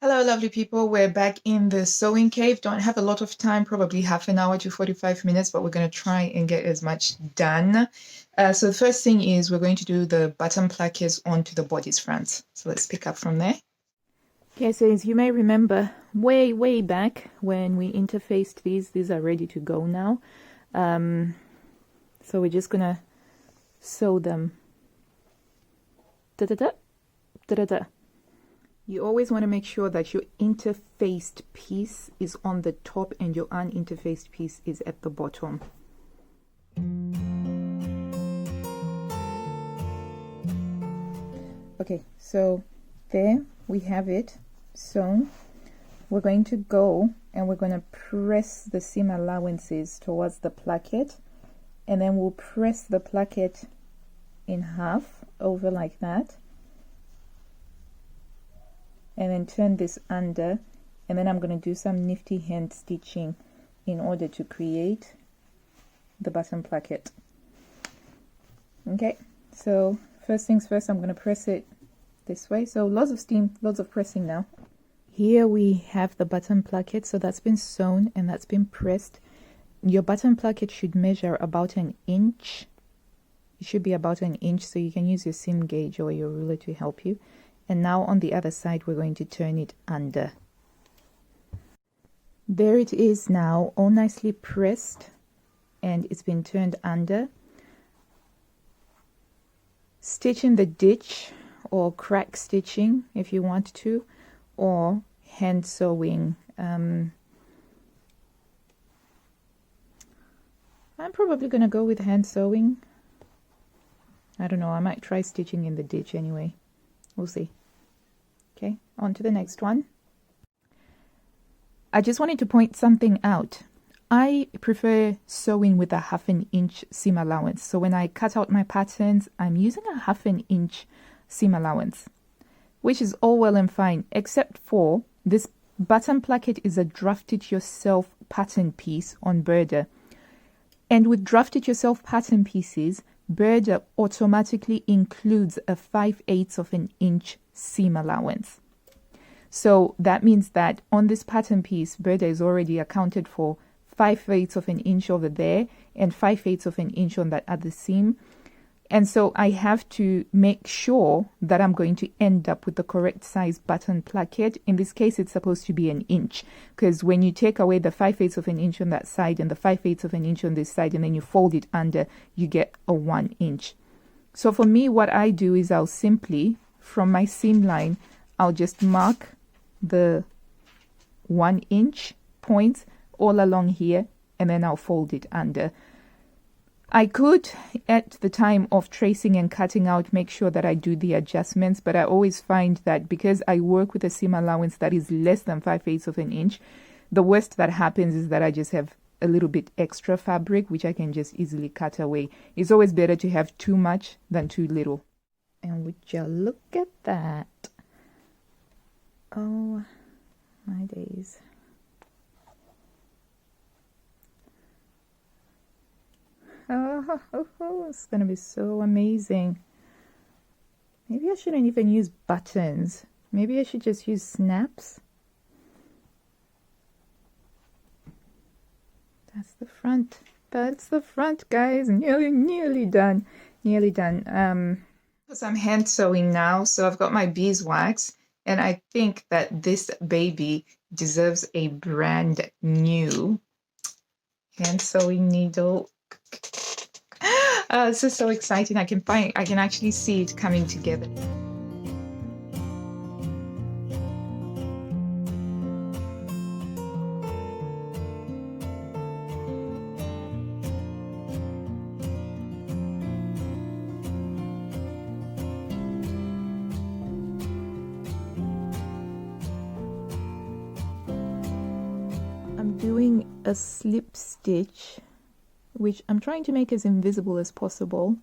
Hello, lovely people. We're back in the sewing cave. Don't have a lot of time, probably half an hour to 45 minutes, but we're going to try and get as much done. So the first thing is we're going to do the bottom plackets onto the body's front. So let's pick up from there. Okay, so as you may remember, way back when we interfaced these are ready to go now. So we're just gonna sew them. Da-da-da, da-da-da. You always want to make sure that your interfaced piece is on the top and your uninterfaced piece is at the bottom. Okay, so there we have it sewn. We're going to go and we're going to press the seam allowances towards the placket, and then we'll press the placket in half over like that, and then turn this under, and then I'm going to do some nifty hand stitching in order to create the bottom placket. Okay, so first things first, I'm going to press it this way. So lots of steam, lots of pressing now. Here we have the bottom placket, so that's been sewn and that's been pressed. Your bottom placket should measure about an inch. It should be about an inch, so you can use your seam gauge or your ruler to help you. And now on the other side, we're going to turn it under. There it is now, all nicely pressed, and it's been turned under. Stitch in the ditch or crack stitching if you want to, or hand sewing. I'm probably going to go with hand sewing. I don't know, I might try stitching in the ditch anyway. We'll see. Okay, on to the next one. I just wanted to point something out. I prefer sewing with a 1/2 inch seam allowance. So when I cut out my patterns, I'm using a 1/2 inch seam allowance, which is all well and fine, except for this bottom placket is a draft it yourself pattern piece on Burda. And with draft it yourself pattern pieces, Burda automatically includes a 5/8 of an inch seam allowance. So that means that on this pattern piece, Burda is already accounted for 5/8 of an inch over there and 5/8 of an inch on that other seam. And so I have to make sure that I'm going to end up with the correct size button placket. In this case, it's supposed to be an inch, because when you take away the 5/8 of an inch on that side and the 5/8 of an inch on this side, and then you fold it under, you get a 1 inch. So for me, what I do is I'll simply, from my seam line, I'll just mark the 1 inch points all along here, and then I'll fold it under. I could, at the time of tracing and cutting out, make sure that I do the adjustments, but I always find that because I work with a seam allowance that is less than 5/8 of an inch, the worst that happens is that I just have a little bit extra fabric, which I can just easily cut away. It's always better to have too much than too little. And would you look at that? Oh, my days. Oh, it's gonna be so amazing. Maybe I shouldn't even use buttons. Maybe I should just use snaps. That's the front. That's the front, guys. Nearly done. Nearly done. So I'm hand sewing now. So I've got my beeswax, and I think that this baby deserves a brand new hand sewing needle. This is so exciting. I can actually see it coming together. I'm doing a slip stitch, which I'm trying to make as invisible as possible.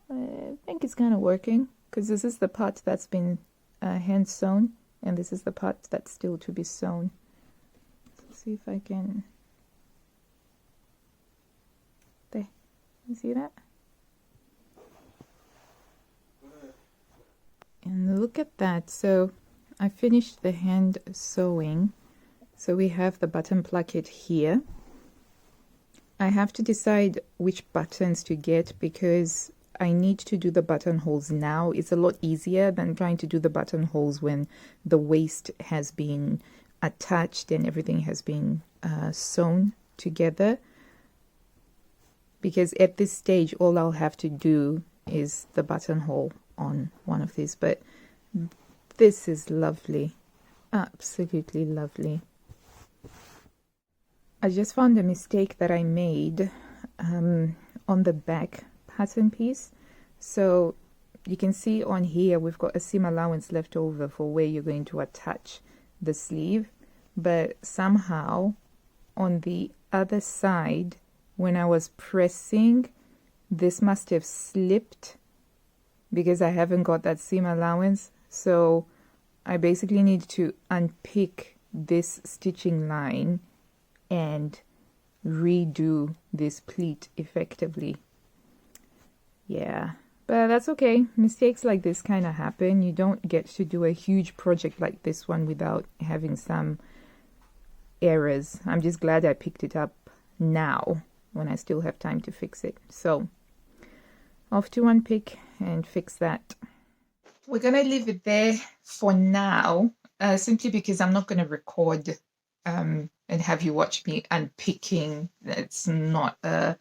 I think it's kind of working, because this is the part that's been hand sewn, and this is the part that's still to be sewn. Let's see if I can. There, you see that? And look at that. So I finished the hand sewing. So we have the button placket here. I have to decide which buttons to get because I need to do the buttonholes now. It's a lot easier than trying to do the buttonholes when the waist has been attached and everything has been sewn together. Because at this stage, all I'll have to do is the buttonhole on one of these. But this is lovely. Absolutely lovely. I just found a mistake that I made on the back pattern piece. So you can see on here we've got a seam allowance left over for where you're going to attach the sleeve, but somehow on the other side when I was pressing, this must have slipped because I haven't got that seam allowance. So I basically need to unpick this stitching line and redo this pleat effectively. Yeah, but that's okay. Mistakes like this kind of happen. You don't get to do a huge project like this one without having some errors. I'm just glad I picked it up now when I still have time to fix it. So off to unpick and fix that. We're going to leave it there for now, simply because I'm not going to record and have you watch me unpicking. It's not a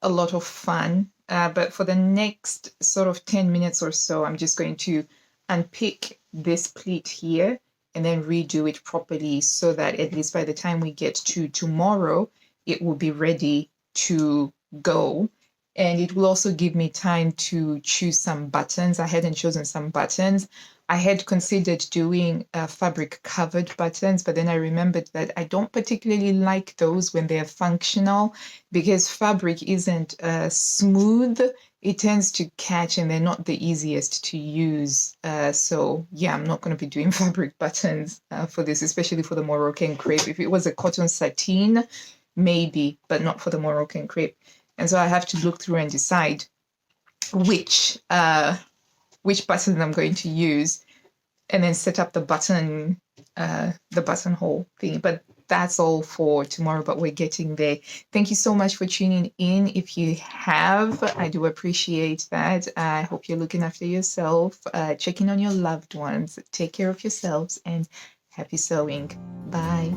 lot of fun. But for the next sort of 10 minutes or so, I'm just going to unpick this pleat here and then redo it properly so that at least by the time we get to tomorrow, it will be ready to go. And it will also give me time to choose some buttons. I hadn't chosen some buttons. I had considered doing fabric covered buttons, but then I remembered that I don't particularly like those when they're functional because fabric isn't smooth. It tends to catch and they're not the easiest to use. So yeah, I'm not going to be doing fabric buttons for this, especially for the Moroccan crepe. If it was a cotton sateen, maybe, but not for the Moroccan crepe. And so I have to look through and decide which button I'm going to use and then set up the buttonhole thing. But that's all for tomorrow, but we're getting there. Thank you so much for tuning in. If you have, I do appreciate that. I hope you're looking after yourself, checking on your loved ones. Take care of yourselves and happy sewing. Bye.